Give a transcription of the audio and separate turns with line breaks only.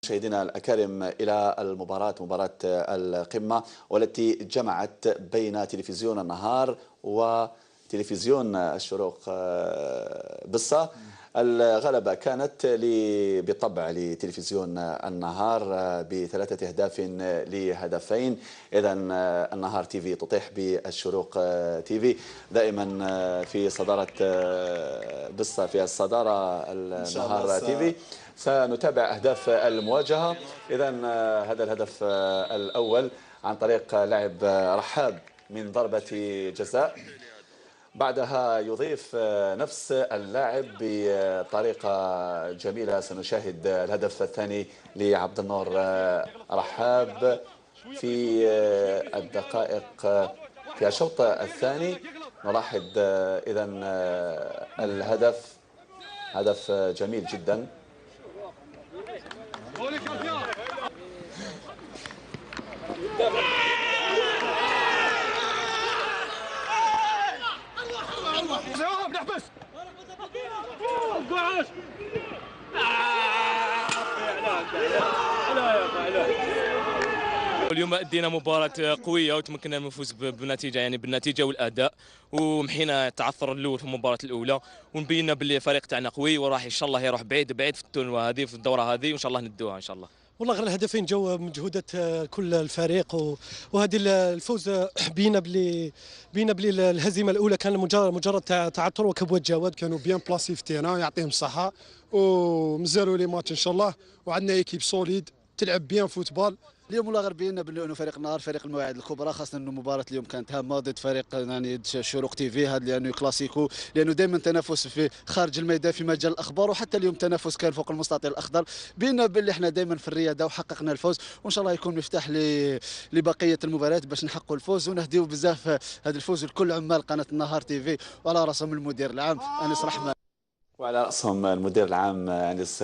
مشاهدينا الأكارم إلى مباراة القمة، والتي جمعت بين تلفزيون النهار وتلفزيون الشروق بصة. الغلبة كانت بالطبع لتلفزيون النهار ب3 أهداف لهدفين. إذا النهار تيفي تطيح بالشروق تيفي دائما في صدارة بصة، في الصدارة النهار تيفي. سنتابع أهداف المواجهة. إذا هذا الهدف الأول عن طريق لاعب رحاب من ضربة جزاء، بعدها يضيف نفس اللاعب بطريقة جميلة. سنشاهد الهدف الثاني لعبد النور رحاب في الدقائق في الشوط الثاني. نلاحظ إذا الهدف هدف جميل جدا.
اليوم ادينا مباراة قوية وتمكنا من الفوز بالنتيجة، يعني بالنتيجة والأداء، ومحينا التعثر الأول في المباراة الأولى، ونبينا باللي الفريق تاعنا قوي وراح إن شاء الله يروح بعيد بعيد في التورنوا هذه، في الدورة هذه، وإن شاء الله ندوها إن شاء الله.
والله غير الهدفين جو مجهودات كل الفريق، وهذه الفوز بينا بلي الهزيمه الاولى كان مجرد تعثر وكبوه جواد.
كانوا بيان بلاسي في تيران، يعطيهم الصحه ومزالوا لي ماتش ان شاء الله، وعندنا ايكيب سوليد تلعب بيان فوتبال.
اليوم والله غير بينا انه فريق النهار فريق المواعيد الكبرى، خاصه انه مباراه اليوم كانت هامه ضد فريق يعني شروق تيفي، هذا لانه كلاسيكو، لانه دائما تنافس في خارج الميدان في مجال الاخبار، وحتى اليوم تنافس كان فوق المستطيل الاخضر. بينا باللي احنا دائما في الرياده وحققنا الفوز، وان شاء الله يكون مفتاح لبقيه المباريات باش نحققوا الفوز ونهديو بزاف هذا الفوز لكل عمال قناه النهار تيفي، وعلى راسهم المدير العام انس رحمه،
وعلى راسهم المدير العام انس